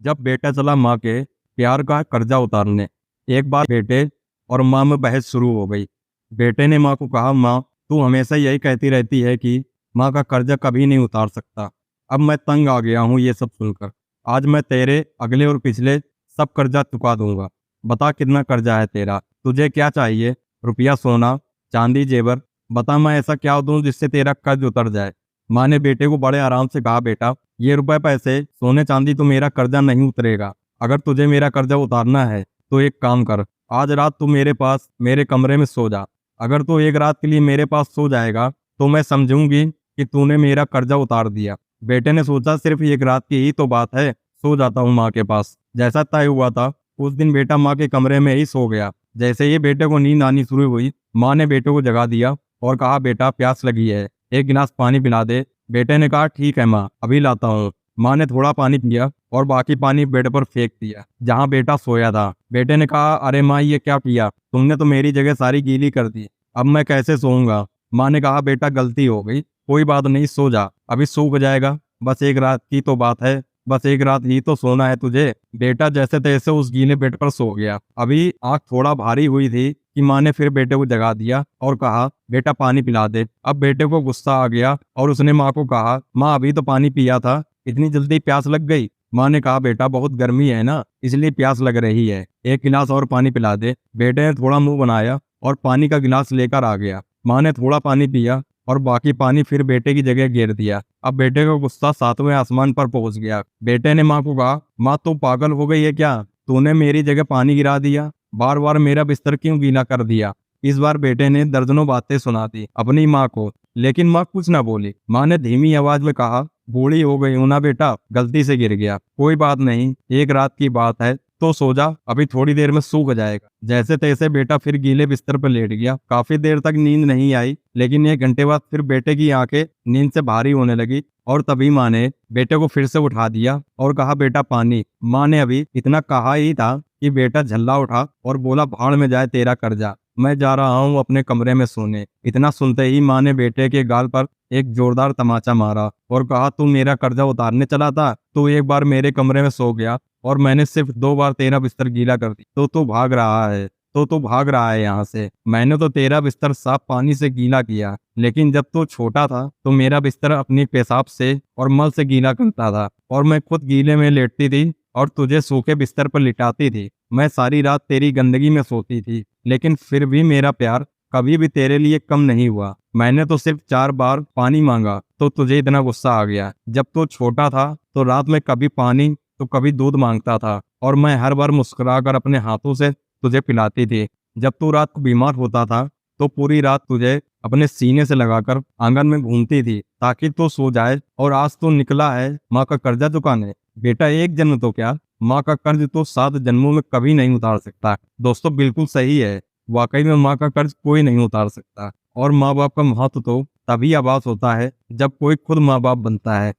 जब बेटा चला माँ के प्यार का कर्जा उतारने। एक बार बेटे और माँ में बहस शुरू हो गई। बेटे ने माँ को कहा, माँ तू हमेशा यही कहती रहती है कि माँ का कर्जा कभी नहीं उतार सकता। अब मैं तंग आ गया हूँ ये सब सुनकर। आज मैं तेरे अगले और पिछले सब कर्जा चुका दूंगा। बता कितना कर्जा है तेरा, तुझे क्या चाहिए? रुपया, सोना, चांदी, जेवर? बता मैं ऐसा क्या दूं जिससे तेरा कर्ज उतर जाए। माँ ने बेटे को बड़े आराम से कहा, बेटा ये रुपए पैसे सोने चांदी तो मेरा कर्जा नहीं उतरेगा। अगर तुझे मेरा कर्जा उतारना है तो एक काम कर, आज रात तू मेरे पास मेरे कमरे में सो जा। अगर तू एक रात के लिए मेरे पास सो जाएगा तो मैं समझूंगी कि तूने मेरा कर्जा उतार दिया। बेटे ने सोचा, सिर्फ एक रात की ही तो बात है, सो जाता हूँ माँ के पास। जैसा तय हुआ था उस दिन बेटा माँ के कमरे में ही सो गया। जैसे ही बेटे को नींद आनी शुरू हुई, माँ ने बेटे को जगा दिया और कहा, बेटा प्यास लगी है, एक गिलास पानी पिला दे। बेटे ने कहा, ठीक है माँ, अभी लाता हूँ। माँ ने थोड़ा पानी पिया और बाकी पानी बेड पर फेंक दिया जहाँ बेटा सोया था। बेटे ने कहा, अरे माँ ये क्या किया, तुमने तो मेरी जगह सारी गीली कर दी, अब मैं कैसे सोऊंगा? माँ ने कहा, बेटा गलती हो गई, कोई बात नहीं, सो जा, अभी सूख जाएगा। बस एक रात की तो बात है, बस एक रात ही तो सोना है तुझे। बेटा जैसे तैसे उस गीले बेड पर सो गया। अभी आंख थोड़ा भारी हुई थी कि माँ ने फिर बेटे को जगा दिया और कहा, बेटा पानी पिला दे। अब बेटे को गुस्सा आ गया और उसने माँ को कहा, माँ अभी तो पानी पिया था, इतनी जल्दी प्यास लग गई? माँ ने कहा, बेटा बहुत गर्मी है ना, इसलिए प्यास लग रही है, एक गिलास और पानी पिला दे। बेटे ने थोड़ा मुंह बनाया और पानी का गिलास लेकर आ गया। माँ ने थोड़ा पानी पिया और बाकी पानी फिर बेटे की जगह घेर दिया। अब बेटे का गुस्सा सातवें आसमान पर पहुंच गया। बेटे ने माँ को कहा, माँ तू पागल हो गई है क्या? तूने मेरी जगह पानी गिरा दिया, बार बार मेरा बिस्तर क्यों गीला कर दिया? इस बार बेटे ने दर्जनों बातें सुना दी अपनी माँ को, लेकिन माँ कुछ ना बोली। माँ ने धीमी आवाज में कहा, बूढ़ी हो गई हूं ना बेटा, गलती से गिर गया, कोई बात नहीं, एक रात की बात है, तो सो जा, अभी थोड़ी देर में सूख जाएगा। जैसे तैसे बेटा फिर गीले बिस्तर पर लेट गया। काफी देर तक नींद नहीं आई, लेकिन 1 घंटे बाद फिर बेटे की आंखें नींद से भारी होने लगी और तभी माँ ने बेटे को फिर से उठा दिया और कहा, बेटा पानी। माँ ने अभी इतना कहा ही था कि बेटा झल्ला उठा और बोला, भाड़ में जाए तेरा कर्जा, मैं जा रहा हूँ अपने कमरे में सोने। इतना सुनते ही माँ ने बेटे के गाल पर एक जोरदार तमाचा मारा और कहा, तू मेरा कर्जा उतारने चला था, तू एक बार मेरे कमरे में सो गया और मैंने सिर्फ 2 बार तेरा बिस्तर गीला कर दी, तो तू भाग रहा है, तू भाग रहा है यहाँ से। मैंने तो तेरा बिस्तर साफ पानी से गीला किया, लेकिन जब तू छोटा था तो मेरा बिस्तर अपनी पेशाब से और मल से गीला करता था और मैं खुद गीले में लेटती थी और तुझे सूखे बिस्तर पर लिटाती थी। मैं सारी रात तेरी गंदगी में सोती थी, लेकिन फिर भी मेरा प्यार कभी भी तेरे लिए कम नहीं हुआ। मैंने तो सिर्फ 4 बार पानी मांगा तो तुझे इतना गुस्सा आ गया। जब तू छोटा था तो रात में कभी पानी तो कभी दूध मांगता था और मैं हर बार मुस्कुराकर अपने हाथों से तुझे पिलाती थी। जब तू रात को बीमार होता था तो पूरी रात तुझे अपने सीने से लगाकर आंगन में घूमती थी ताकि तू सो जाए, और आज तू निकला है माँ का कर्जा चुकाने। बेटा एक जन्म तो क्या, माँ का कर्ज तो 7 जन्मों में कभी नहीं उतार सकता। दोस्तों बिल्कुल सही है, वाकई में माँ का कर्ज कोई नहीं उतार सकता, और माँ बाप का महत्व तो तभी आभास होता है जब कोई खुद माँ बाप बनता है।